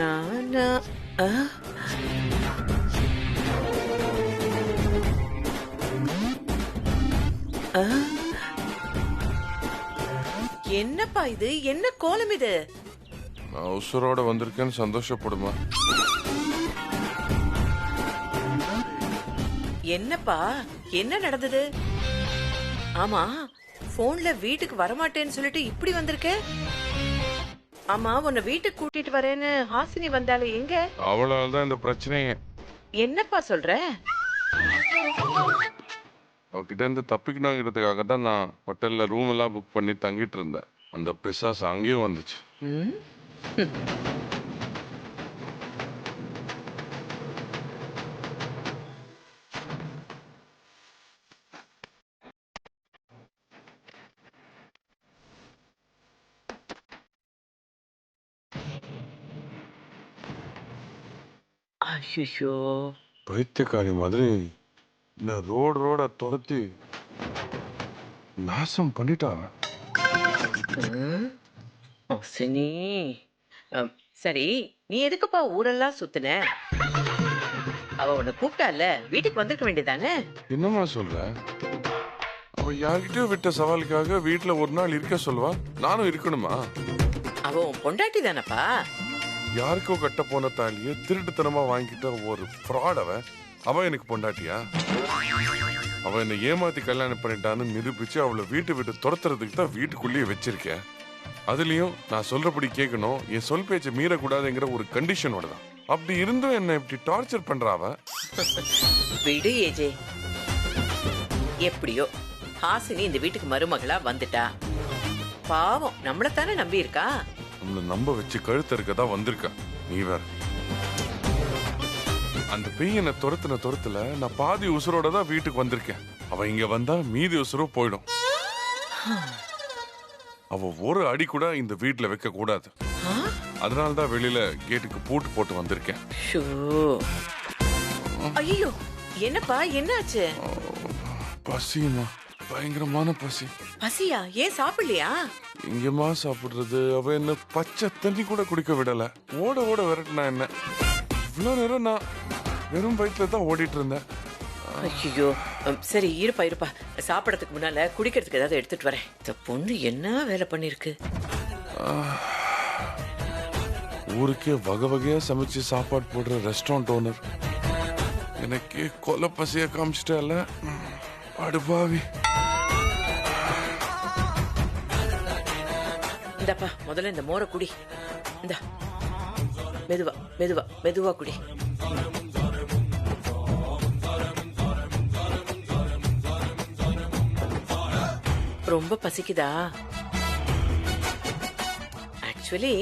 நானா? ஆ? ஆ? என்னப்பா இது? என்ன கோலம் இது? நான் உசுரோட வந்திருக்கேன்னு சந்தோஷப்படுமா? என்னப்பா என்ன நடந்தது? ஆமா, போன்ல வீட்டுக்கு வரமாட்டேன்னு சொல்லிட்டு இப்படி வந்திருக்க. ஆமா, உன்னை வீட்டுக்கு கூட்டிட்டு வரேன்னு ஹாசினி வந்தாலே எங்க? அவளால்தான் இந்த பிரச்சனையே. என்னப்பா சொல்ற? அவகிட்ட இருந்து தப்பிக்கணுங்கிறதுக்காக தான் நான் ஹோட்டல்ல ரூம் எல்லாம் புக் பண்ணி தங்கிட்டு இருந்தேன். அந்த பிசாசு அங்கேயும் வந்துச்சு. ம்? ஐயோ, பைத்தியக்காரி மாதிரி இந்த ரோட துரத்தி நாசம் பண்ணிட்டாங்க. ஹாசினி. அம், சரி, நீ எதுக்குப்பா ஊரெல்லாம் சுத்துன? அவ உன்னை கூப்பிட்டால, வீட்டுக்கு வந்திருக்க வேண்டியதானே? என்னம்மா சொல்ற? அவ யார்கிட்டயோ விட்ட சவாலுக்காக வீட்டுல ஒரு நாள் இருக்க சொல்லுவா, நானும் இருக்கணுமா? அவ உன் பொண்டாட்டி தானப்பா? யாருக்கோ கட்ட போன தாலிய திருட்டுத்தனமா வாங்கிட்ட ஒரு ஃப்ராட் அவ எனக்கு பொண்டாட்டியா? அவ என்னை ஏமாத்தி கல்யாணம் பண்ணிட்டான்னு நிரூபிச்சு அவளை வீட்டு விட்டு துரத்துறதுக்கு தான் வீட்டுக்குள்ளேயே வச்சிருக்கேன். அதுலயும் நான் சொல்றபடி கேட்கணும், என் சொல் பேச்சை மீறக்கூடாதுங்கிற ஒரு கண்டிஷனோட தான். அப்படி இருந்தும் என்ன இப்படி டார்ச்சர் பண்றாவ. விடு ஏஜே. எப்படியோ ஹாசினி இந்த வீட்டுக்கு மருமகளா வந்துட்டா. பாவம், நம்மளத்தானே நம்பி இருக்கா. நம்மள நம்ப வச்சு கழுத்து இருக்கதான் வந்திருக்கா. நீ வேற அந்த பெய்யனை துரத்துல நான் பாதி உசுரோட தான் வீட்டுக்கு வந்திருக்கேன். அவ இங்க வந்தா மீதி உசுரோ போயிடும். அவ ஒரு அடி கூட இந்த வீட்டுல வைக்க கூடாது. அதனாலதான் வெளியில கேட்டுக்கு பூட்டு போட்டு வந்திருக்கேன். ஐயோ, என்னப்பா என்னாச்சு? பசிமா, பயங்கரமான பசி. பசியா? ஏன் சாப்பிடலையா? இங்கமா சாப்பிடுறது? அவ என்ன பச்சை தண்ணி கூட குடிக்க விடல. ஓட விரட்டினா என்ன. இவ்வளவு நேரம் நான் வெறும் வயிற்றுல தான் ஓடிட்டு இருந்தேன். ஐயோ, சரி இருப்பா. சாப்பிடறதுக்கு முன்னால குடிக்கிறதுக்கு ஏதாவது எடுத்துட்டு வரேன். இந்த பொண்ணு என்ன வேலை பண்ணிருக்கு? ஊருக்கே வகையா சமைச்சு சாப்பாடு போடுற ரெஸ்டாரண்ட் ஓனர் எனக்கே கொலை பசிய காமிச்சிட்டல. அடுபாவி. இந்தப்பா, முதல்ல இந்த மோரை குடி. இந்த மெதுவா குடி. ரொம்ப பசிக்குதா? ஆக்சுவலி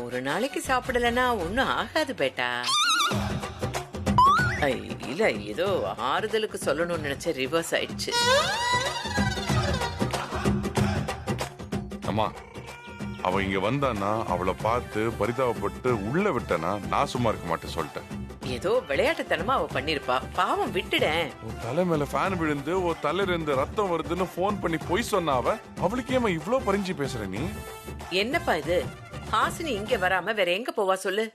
ஒரு நாளைக்கு சாப்பிடலன்னா ஒண்ணும் ஆகாது பேட்டா. இல்ல, ஏதோ ஆறுதலுக்கு சொல்லணும்னு நினைச்ச ரிவர்ஸ் ஆயிடுச்சு. அம்மா, அவ இங்க வந்தானா அவளை பார்த்து பரிதாபப்பட்டு உள்ள விட்டனா நான் சும்மா இருக்க மாட்டேன் சொல்லிட்டேன். ஏதோ விளையாட்டுத்தனமா அவ பண்ணிருப்பா. பாவம், விட்டுடேன். உன் தலை மேல ஃபேன் விழுந்து ஒரு தலையில இருந்து ரத்தம் வருதுன்னு போன் பண்ணி போய் சொன்ன அவளுக்கு ஏமா இவ்ளோ பறிஞ்சு பேசுற நீ? என்னப்பா இது? ஹாசினி இங்க வராம வேற எங்க போவா சொல்லு?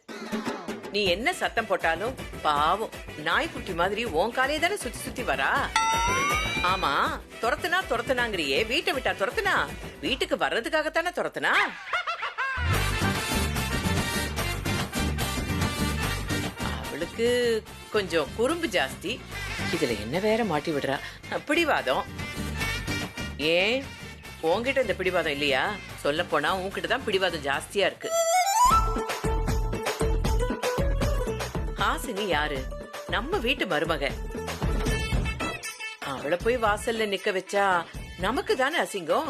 நீ என்ன சத்தம் போட்டாலும் பாவம் நாய்க்குட்டி மாதிரி உன் காலையே தானே சுத்தி வரா. ஆமா, துரத்துனாங்கிறியே, வீட்டை விட்டா துரத்துனா? வீட்டுக்கு வர்றதுக்காகத்தானே துரத்துனா? அவளுக்கு கொஞ்சம் குறும்பு ஜாஸ்தி. இதுல என்ன வேற மாட்டி விடுறா. பிடிவாதம். ஏன் உன்கிட்ட இந்த பிடிவாதம் இல்லையா? சொல்ல போனா உன்கிட்ட தான் பிடிவாதம் ஜாஸ்தியா இருக்கு. ஹாசினி யாரு? நம்ம வீட்டு மருமக. அவளை போய் வாசல்ல நிக்க வச்சா நமக்கு தானே அசிங்கம்.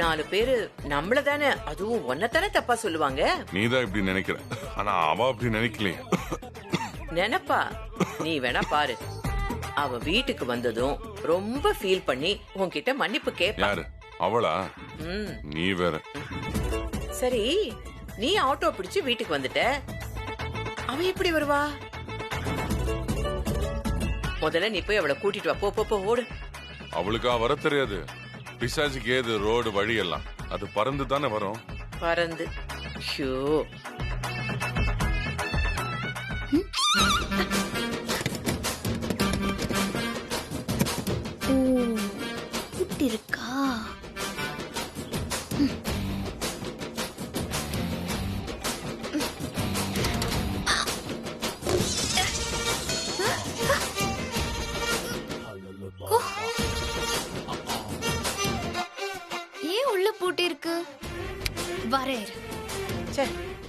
4 பேரு நம்மள தானே, அதுவும் ஒன்னதானே தப்பா சொல்லுவாங்க. நீதான் இப்படி நினைக்கிற, ஆனா அவ அப்படி நினைக்கலையே. நினைப்பா, நீ வேணா பாரு. அவ வீட்டுக்கு வந்ததும் ரொம்ப ஃபீல் பண்ணி உன்கிட்ட மன்னிப்பு கேப்பா. யாரு? அவளா? நீ வேற. சரி, நீ ஆட்டோ பிடிச்சு வீட்டுக்கு வந்துட்ட, அவ எப்படி வருவா? முதல்ல நீ போய் அவளை கூட்டிட்டு வா. போ ஓடு. அவளுக்கா வர தெரியாது. பிசாசுக்கு ஏது ரோடு வழி எல்லாம், அது பறந்து தானே வரும். பறந்து? ஷோ, ஓ, பூட்டி இருக்கா? ஏன் உள்ள பூட்டி இருக்கு? வரேன். ச்சே,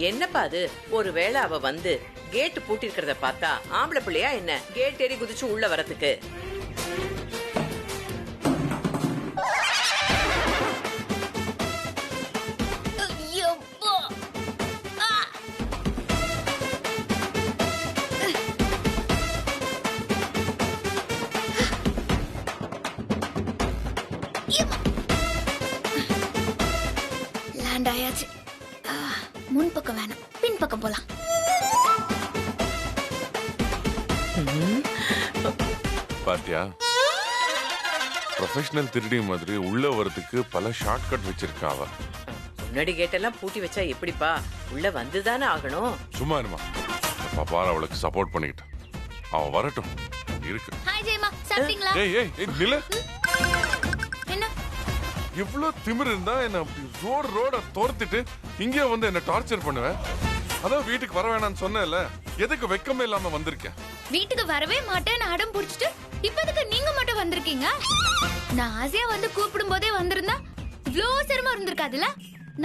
என்னப்பா அது? ஒருவேளை அவ வந்து கேட் பூட்டி இருக்கிறத பார்த்தா ஆம்பளை பிள்ளையா என்ன கேட் ஏறி குதிச்சு உள்ள வரதுக்கு? ஐயப்பா. ஆ. லேண்ட் ஆயாச்சு. முன் பக்கம் வேணாம், பின் பக்கம் போலாம். பாத்தியா, ப்ரொஃபஷனல் திருடி மாதிரி உள்ள வரதுக்கு பல ஷார்ட்கட் வச்சிருக்கா அவ. முன்னாடி கேட்டெல்லாம் பூட்டி வச்சா எப்படிப்பா? உள்ள வந்துதானே ஆகணும். சும்மா இருமா, பாப்பார அவளுக்கு சப்போர்ட் பண்ணிக்கிட்டு அவ வரட்டும். இருக்கு. ஹாய் ஜெயமா, சாப்பிட்டீங்களா? ஏய் ஏய் ஏய், நில்லு. என்ன? இவ்வளவு திமிரு இருந்தா என்ன ரோட தோர்த்துட்டு இங்கே வந்து என்ன டார்ச்சர் பண்ணுவேன்? அதான் வீட்டுக்கு வர வேணாம்னு சொன்னேன்ல, எதுக்கு வெக்கமே இல்லாம வந்திருக்கேன்? வீட்டுக்கு வரவே மாட்டேன்னு அடம் புடிச்சிட்டு இப்ப எதுக்கு நீங்க மட்டும் வந்திருக்கீங்க? நான் ஆசையா வந்து கூப்பிடும் போதே வந்திருந்தா இவ்ளோ சிரமம் இருந்திருக்காதுல்ல?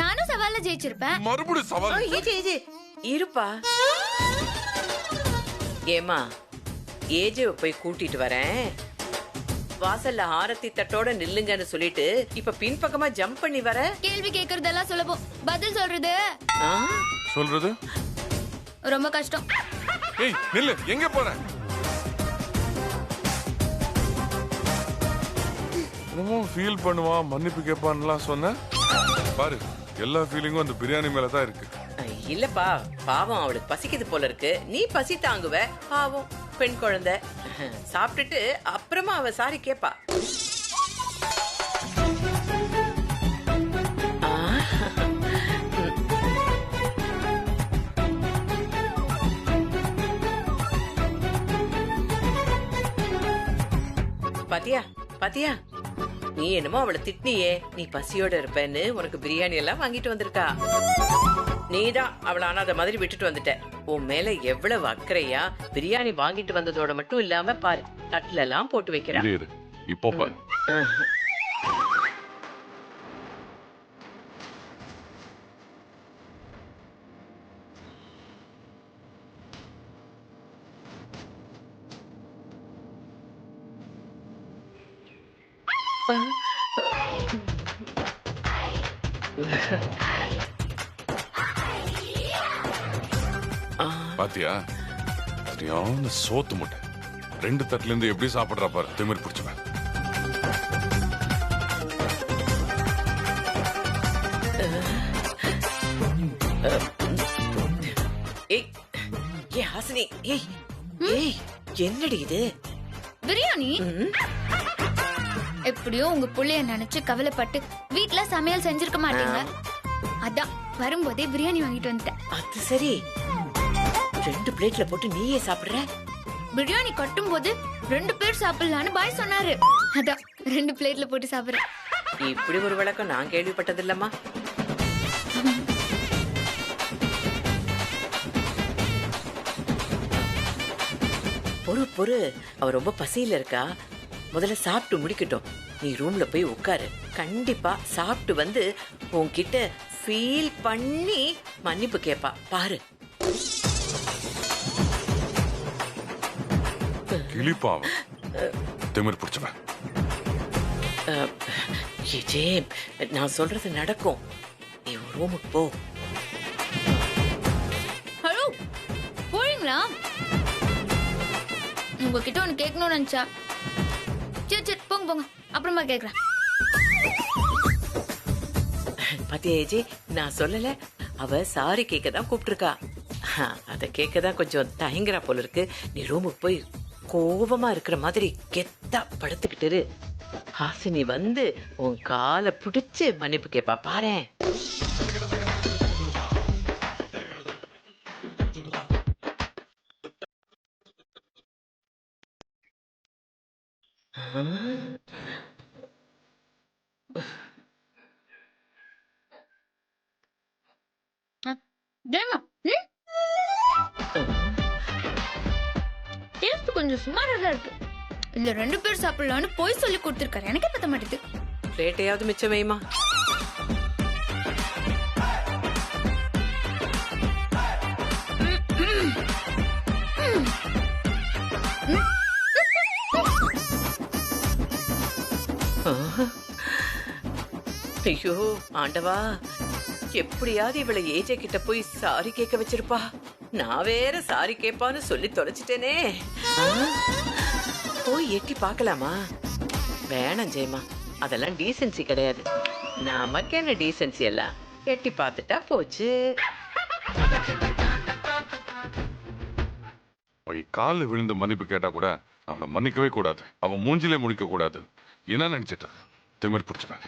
நானும் சவால்ல ஜெயிச்சிருப்பேன். மறுபடியும் சவால். ஏஜே இருப்பா. ஏமா, ஏஜேவை போய் கூட்டிட்டு வரேன். வாசல்ல ஆரத்தி தட்டோட நில்லுங்கன்னு சொல்லிட்டு இப்ப பின்பக்கமா ஜம்ப் பண்ணி வர. கேள்வி கேக்குறதெல்லாம் சுலபம், பதில் சொல்றது ஆ? சொல்றது ரொம்ப கஷ்டம். ஏய் நில்லு, எங்க போற? ரொம்ப ஃபீல் பண்ணுவா, மன்னிப்பு கேட்பான்லாம் சொன்ன பாரு. எல்லா ஃபீலிங்கும் அந்த பிரியாணி மேல தான் இருக்கு. இல்லப்பா, பாவம் அவளுக்கு பசிக்குது போல இருக்கு. நீ பசி தாங்குவ. பாவம் பெண் குழந்தை. சாப்பிட்டுட்டு அப்புறமா அவ சாரி கேப்பா. பாத்தியா பாத்தியா, நீ என்னமோ அவளை திட்டினியே, நீ பசியோட இருப்பேன்னு உனக்கு பிரியாணி எல்லாம் வாங்கிட்டு வந்திருக்கா. நீதான் அவளை அனாத மாதிரி விட்டுட்டு வந்துட்ட. உன் மேல எவ்வளவு அக்கறையா பிரியாணி வாங்கிட்டு வந்ததோட மட்டும் இல்லாம பாரு, தட்டுல எல்லாம் போட்டு வைக்கிறா. இரு, இப்போ பாரு. பாத்தியா, சரியான சோத்து முட்டை. 2 தட்டுல இருந்து எப்படி சாப்பிடுறா பாரு, திமிர் பிடிச்சுவேன். ஏய் ஏ ஹாசினி, ஏய் ஏய், என்னடி இது? பிரியாணி ம்? எப்படியோ உங்க புள்ளைய நினைச்சு கவலைப்பட்டு வீட்ல சமையல் செஞ்சிருக்க மாட்டீங்க. அதான் வரும்போதே பிரியாணி வாங்கிட்டு வந்துட்டேன். அது சரி, 2 பிளேட்ல போட்டு நீயே சாப்பிடுற? பிரியாணி கட்டும் போது 2 பேர் சாப்பிடலான்னு பாய் சொன்னாரு. அதான் 2 பிளேட்ல போட்டு சாப்பிடுறேன். இப்படி ஒரு விளக்கம் நான் கேள்விப்பட்டது இல்லம்மா. பொறு, அவ ரொம்ப பசியில இருக்கா. முதல்ல சாப்பிட்டு முடிக்கட்டும். நீ ரூம்ல போய் உட்காரு. கண்டிப்பா சாப்பிட்டு வந்து உன்கிட்ட ஃபீல் பண்ணி மன்னிப்பு கேப்பா பாரு. கிளிப்பாவ திமிர் பிடிச்சுவேன். ஏஜே, நான் சொல்றது நடக்கும். நீ ரூமுக்கு போ. ஹலோ, போறீங்களா? உங்ககிட்ட ஒன்னு கேட்கணும்னு நினைச்சா. சரி போங்க போங்க, அப்புறமா கேக்குறேன். பாத்தியா ஏஜே, நான் சொல்லல, அவ சாரி கேட்க தான் கூப்பிட்டுருக்கா. அத கேட்க தான் கொஞ்சம் தயங்குறா போல இருக்கு. நீ ரூமுக்கு போய் கோபமா இருக்கிற மாதிரி கெத்தா படுத்துக்கிட்டு இரு. ஹாசினி வந்து உன் காலை பிடிச்சு மன்னிப்பு கேப்பா பாரேன். தேவா, டேஸ்ட் கொஞ்சம் சுமாரா தான் இருக்கு. இல்ல 2 பேர் சாப்பிடலாம்னு போய் சொல்லி கொடுத்துருக்காரு. எனக்கே பத்த மாட்டேது. ரேட்டையாவது மிச்சம் வைமா. ஐயோ ஆண்டவா, எப்படியாவது இவளை ஏஜே கிட்ட போய் சாரி கேட்க வச்சிருப்பா. நான் வேற சாரி கேட்பான்னு சொல்லி தொலைச்சிட்டேனே. போய் எட்டி பார்க்கலாமா? வேணாம் ஜெயமா, அதெல்லாம் டீசென்சி கிடையாது. நமக்கு என்ன டீசென்சி எல்லாம்? எட்டி பார்த்துட்டா போச்சு. காலில் விழுந்து மன்னிப்பு கேட்டா கூட அவனை மன்னிக்கவே கூடாது. அவன் மூஞ்சிலே முடிக்க கூடாது. என்ன நினைச்சிட்ட? திமிர் பிடிச்சிட்டாங்க.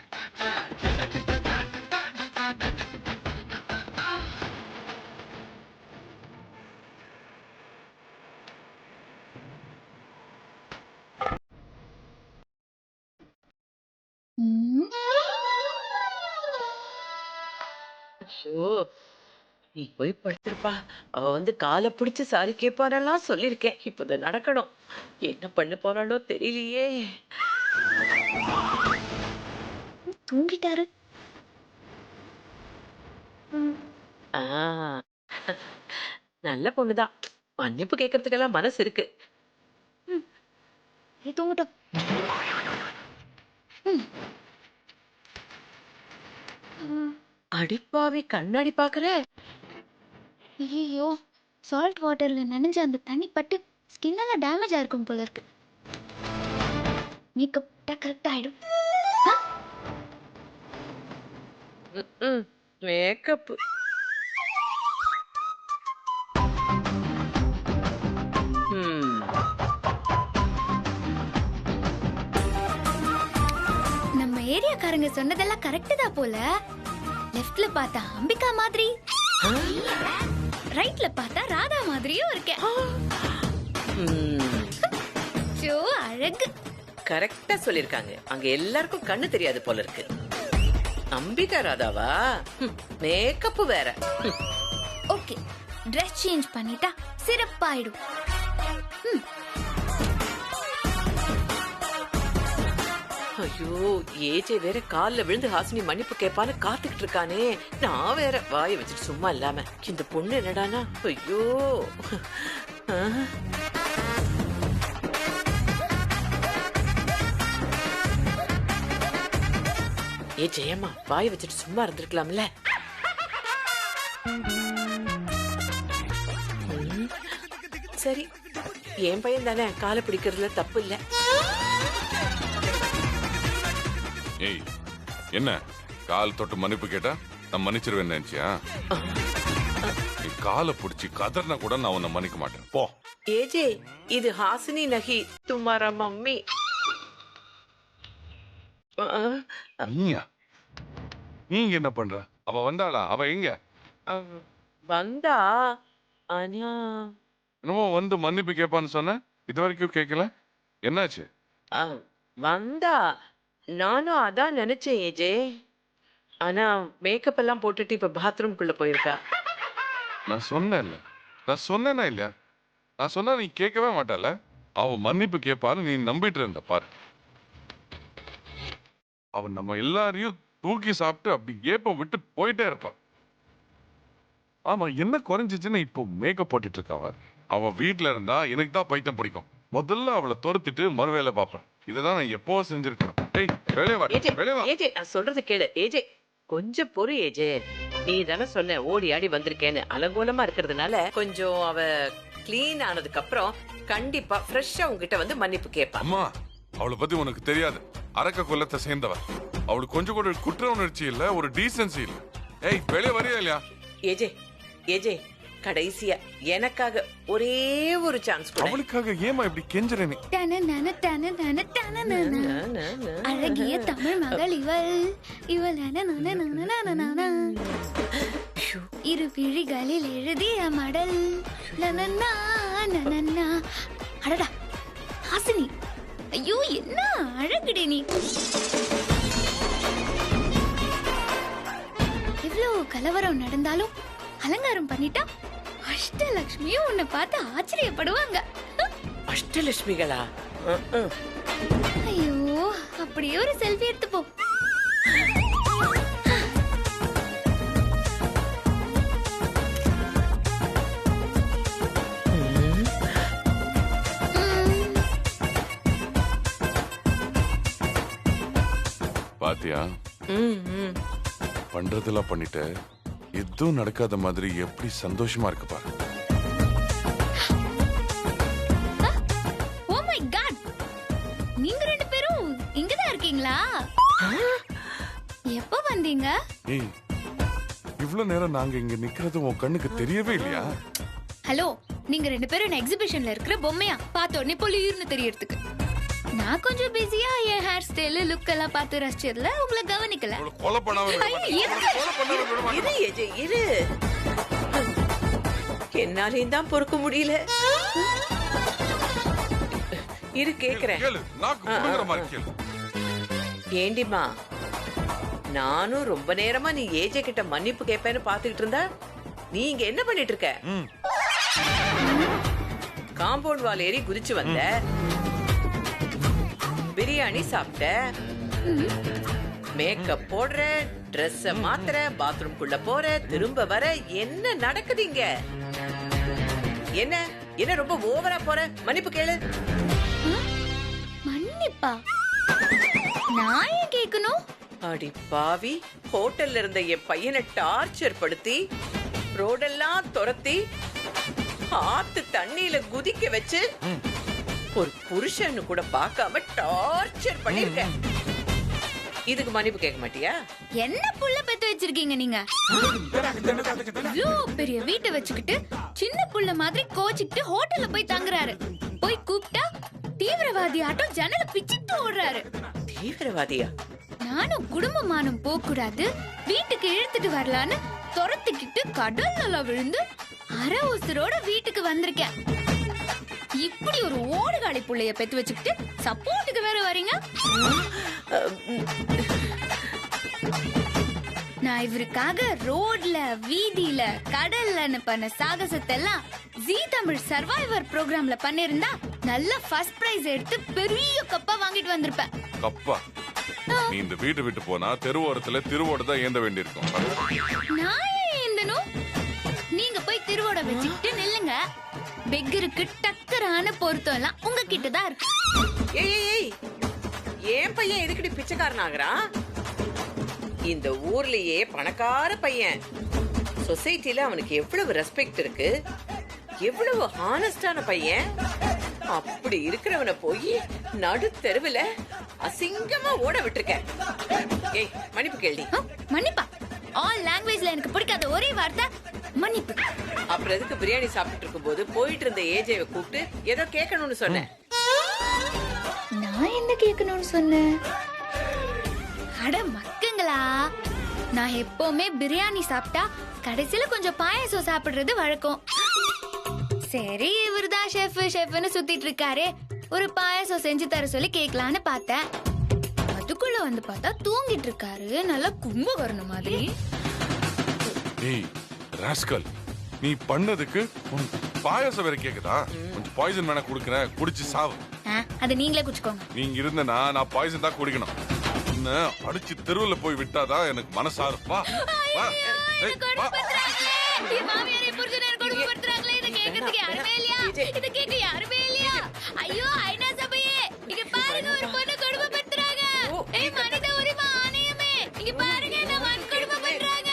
நீ போய் படுத்திருப்பா. அவ வந்து காலை பிடிச்சு சாரி கேட்பாரெல்லாம் சொல்லியிருக்கேன். இப்போது நடக்கணும். என்ன பண்ண போறாளோ தெரியலையே. தூங்கிட்டாரு. ஆ, நல்ல பொண்ணுதான். மன்னிப்பு கேட்கறதுக்கெல்லாம் மனசு இருக்கு. தூங்கட்டும். அடிப்பாவி, கண்ணாடி பாக்குற. ஐயோ, சால்ட் வாட்டர்ல நனைஞ்ச அந்த தண்ணி பட்டு ஸ்கின் எல்லாம் டேமேஜ் ஆயிருக்கும் போல இருக்கு. மேக்கப் கரெக்ட் ஆயிடும். மேக்கப் நம்ம ஏரியாக்காரங்க சொன்னதெல்லாம் கரெக்ட் தான் போல. லெஃப்ட்ல பார்த்தா அம்பிகா மாதிரி, ரைட்ல பார்த்தா ராதா மாதிரியும் இருக்கேன். சோ அழகு. கரெக்டா சொல்லிருக்காங்க. அங்க எல்லாருக்கும் கண்ணு தெரியாது போல இருக்கு. அம்பிகா ராதாவா? மேக்கப் வேற. ஓகே, ட்ரெஸ் சேஞ்ச் பண்ணிட்டா சிறப்பாயிடும். ஐயோ, ஏஜே வேற கால்ல விழுந்து ஹாசினி மன்னிப்பு கேட்பான்னு காத்துக்கிட்டு இருக்கானே. நான் வேற வாயை வச்சுட்டு சும்மா இல்லாம இந்த பொண்ணு என்னடானா. ஐயோ, ஏ ஜெயம்மா, வாயை வச்சுட்டு சும்மா இருந்திருக்கலாம்ல. சரி, என் பையன் தானே, காலை பிடிக்கிறதுல தப்பு இல்ல. ஏய், என்ன கால் தொட்டு மன்னிப்பு கேட்டா நான் மன்னிச்சிருவேன் நினைச்சியா? நீ காலை பிடிச்சி கதர்னா கூட நான் உன்னை மன்னிக்க மாட்டேன். போ. ஏஜே, இது ஹாசினி நகி, துமாரா மம்மி. நீயா? நீங்க என்ன பண்ற? அவ வந்தாளா? அவ எங்க வந்தா? ஆனா என்னமோ வந்து மன்னிப்பு கேட்பான்னு சொன்ன, இது வரைக்கும் கேட்கல. என்னாச்சு? வந்தா, நானும் அதான் நினைச்சேன் ஏஜே. ஆனா மேக்கப் எல்லாம் போட்டுட்டு இப்ப பாத்ரூம்குள்ள போயிருக்கா. நான் சொன்னேன்ல, நான் சொன்னேனா இல்லையா? நான் சொன்னா நீ கேட்கவே மாட்டால. அவ மன்னிப்பு கேட்பாரு, நீ நம்பிட்டு இருந்த பாரு. அவன் நம்ம எல்லாரையும் தூக்கி சாப்பிட்டு அப்படி ஏப்ப விட்டு போயிட்டே இருப்பான். ஆமா, என்ன குறைஞ்சிச்சுன்னு இப்போ மேக்கப் போட்டுட்டு இருக்காவ. அவ வீட்டுல இருந்தா எனக்கு தான் பைத்தியம் பிடிக்கும். முதல்ல அவளை துரத்திட்டு மறுவேலை பார்ப்பேன். இதுதான் நான் எப்போ செஞ்சிருக்கேன். ஏய், வெளியே வா, வெளியே வா. ஏஜே, நான் சொல்றது கேளு ஏஜே. கொஞ்சம் பொறு ஏஜே. நீ தானே சொன்ன ஓடி ஆடி வந்திருக்கேன்னு. அலங்கோலமா இருக்கிறதுனால கொஞ்சம் அவ கிளீன் ஆனதுக்கு அப்புறம் கண்டிப்பா ஃப்ரெஷ்ஷா உங்ககிட்ட வந்து மன்னிப்பு கேட்பா. அம்மா, அவளை பத்தி உனக்கு தெரியாது. அரக்க குலத்தை சேர்ந்தவ. அவளுக்கு கொஞ்சம் கூட குற்ற உணர்ச்சி இல்ல, ஒரு டீசன்சி இல்ல. ஏய், வெளியே வரியா இல்லையா? ஏஜே, ஏஜே, கடைசியா எனக்காக ஒரே ஒரு சான்ஸ் கொடு. அவளுக்காக ஏமா இப்படி கெஞ்சற நீ? அழகிய தமிழ் மகள் இவள், இவள் இரு விழிகளில் எழுதிய மடல். அடடா ஹாசினி, ஐயோ என்ன அழகுடி நீ. இவ்ளோ கலவரம் நடந்தாலும் அலங்காரம் பண்ணிட்டா அஷ்டலட்சுமியும் உன்னை பார்த்து ஆச்சரியப்படுவாங்க. அஷ்டலட்சுமிகளா? ஐயோ அப்படியே ஒரு செல்ஃபி எடுத்து போ. பாத்தியா, பண்றதெல்லாம் பண்ணிட்டு எதுவும் நடக்காத மாதிரி எப்படி சந்தோஷமா இருக்கு பாரு. ஓ மை காட், நீங்க ரெண்டு பேரும் இங்கதான் இருக்கீங்களா? எப்ப வந்தீங்க? ஏய், இவ்வளவு நேரம் நாங்க இங்க நிக்கிறது உன் கண்ணுக்கு தெரியவே இல்லையா? ஹலோ, நீங்க ரெண்டு பேரும் எக்ஸிபிஷன்ல இருக்கிற பொம்மையா பார்த்த உடனே பொலியூர்னு தெரியறதுக்கு. நான் கொஞ்சம் பிஸியா என் ஹேர் ஸ்டைல் லுக் எல்லாம் பார்த்து ரசிச்சதுல உங்களை கவனிக்கல. கொலை பண்ணாம இரு ஏஜே, இரு. என்னாலையும் தான் பொறுக்க முடியல. இரு கேக்குறேன். கேளு, நாக்கு புடுங்குற மாதிரி கேளு. ஏண்டிமா, நானும் ரொம்ப நேரமா நீ ஏஜே கிட்ட மன்னிப்பு கேட்பேன்னு பாத்துக்கிட்டு இருந்தா நீ இங்க என்ன பண்ணிட்டு இருக்க? காம்பவுண்ட் வால் ஏறி குதிச்சு வந்த, பிரியாணி சாப்பிட்ட, மேக்கப் போடுற, ட்ரெஸ் மாத்துற, பாத்ரூம்குள்ள போற, திரும்ப வர, என்ன நடக்குதுங்க? என்ன என்ன ரொம்ப ஓவரா போற? மன்னிப்பு கேளு. மன்னிப்பா? நான் ஏன் கேட்கணும்? அடி பாவி, ஹோட்டல்ல இருந்த என் பையனை டார்ச்சர் படுத்தி, ரோடெல்லாம் துரத்தி, ஆத்து தண்ணியில குதிக்க வச்சு, ஒரு புருஷன்னு கூட பார்க்காம டார்ச்சர் பண்ணிருக்க. இதுக்கு மன்னிப்பு கேட்க மாட்டியா? என்ன புள்ள பெத்து வச்சிருக்கீங்க நீங்க? இவ்ளோ பெரிய வீட்டை வச்சுக்கிட்டு சின்ன புள்ள மாதிரி கோச்சிக்கிட்டு ஹோட்டல்ல போய் தங்குறாரு. போய் கூப்பிட்டா தீவிரவாதி ஆட்டம் ஜன்னல பிச்சிட்டு ஓடுறாரு. தீவிரவாதியா? நானும் குடும்பமானம் போக்கூடாது, வீட்டுக்கு இழுத்துட்டு வரலான்னு துரத்துக்கிட்டு கடல்ல விழுந்து அரை உசுரோட வீட்டுக்கு வந்திருக்கேன். இப்படி ஒரு ஓடுகாலி புள்ளைய பெத்து வச்சுக்கிட்டு சப்போர்ட்டுக்கு வேற வரீங்க? நான் இவருக்காக ரோட்ல, வீதியில, கடல்ல பண்ண சாகசத்தை எல்லாம் ஜீ தமிழ் சர்வைவர் ப்ரோக்ராம்ல பண்ணிருந்தா நல்ல ஃபர்ஸ்ட் பிரைஸ் எடுத்து பெரிய கப்பா வாங்கிட்டு வந்திருப்பேன். கப்பா? நீ இந்த வீட்டு விட்டு போனா தெருவோரத்துல திருவோட தான் ஏந்த வேண்டியிருக்கும். நான் ஏன் ஏந்தனும்? நீங்க போய் திருவோட வச்சுக்கிட்டு நில்லுங்க. பெக்கருக்கு டக்கரான பொருத்தம் எல்லாம் உங்ககிட்ட தான் இருக்கு. ஏய் ஏய் ஏய், ஏன் பையன் எதுக்கடி பிச்சைக்காரன் ஆகுறான்? இந்த ஊர்லயே பணக்கார பையன். சொசைட்டில அவனுக்கு எவ்வளவு ரெஸ்பெக்ட் இருக்கு, எவ்வளவு ஹானஸ்டான பையன். அப்படி இருக்கிறவனை போய் நடு தெருவுல அசிங்கமா ஓட விட்டுருக்க. ஏய், மன்னிப்பு கேள்வி. மன்னிப்பா? ஆல் லாங்குவேஜ்ல எனக்கு பிடிக்காத ஒரே வார்த்தை மன்னிப்பு. அப்புறம் எதுக்கு பிரியாணி சாப்பிட்டு இருக்கும் போது போயிட்டு இருந்த ஏஜேவை கூப்பிட்டு ஏதோ கேட்கணும்னு சொன்னேன்? நான் என்ன கேட்கணும்னு சொன்னேன்? அட மக்குங்களா, நான் எப்பவுமே பிரியாணி சாப்பிட்டா கடைசியில கொஞ்சம் பாயாசம் சாப்பிடுறது வழக்கம். சரி, இவருதான் ஷெஃப் ஷெஃப்னு சுத்திட்டு இருக்காரு, ஒரு பாயாசம் செஞ்சு தர சொல்லி கேட்கலான்னு பார்த்தேன். அதுக்குள்ள வந்து பார்த்தா தூங்கிட்டு இருக்காரு, நல்லா கும்பகர்ணம் மாதிரி. ஏய் ராஸ்கல், நீ பண்ணதுக்கு பாயாசம் வேற கேக்குதா? கொஞ்சம் பாய்சன் வேணா குடுக்கறேன், குடிச்சு சாவு. அது நீங்களே குடிச்சுக்கோங்க. நீங்க இருந்தனா நான் பாய்சன் தான் குடிக்கணும். என்ன அடிச்சு தெருவுல போய் விட்டாதான் எனக்கு மனசாரும். வா வா. ஏய், வா. மாமியாரை புரிஞ்சுனே கொடுமைப்படுத்துறாங்களே, இத கேக்குறதுக்கு யாருமே இல்லையா? இத கேட்க யாருமே இல்லையா? ஐயோ ஐநா சபையே, இங்க பாருங்க, ஒரு பொண்ணு கொடுமைப்படுத்துறாங்க. ஏய் மனித உரிமை ஆணையமே, இங்க பாருங்க, என்ன வன்கொடுமை பண்றாங்க.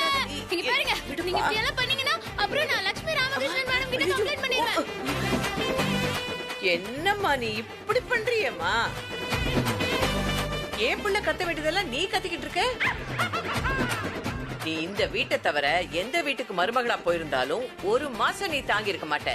இங்க பாருங்க, நீங்க இப்படி எல்லாம் பண்ணீங்கன்னா அப்புறம் நான் லட்சுமி ராமகிருஷ்ணன் மேடம் கிட்ட கம்ப்ளைண்ட் பண்ணிடுவேன். என்னம்மா நீ இப்படி பண்றியம்மா? ஏன் புள்ள கத்த வேண்டியதெல்லாம் நீ கத்திக்கிட்டு இருக்க? நீ இந்த வீட்டை தவிர எந்த வீட்டுக்கு மருமகளா போயிருந்தாலும் ஒரு மாசம் நீ தாங்கி இருக்க மாட்ட.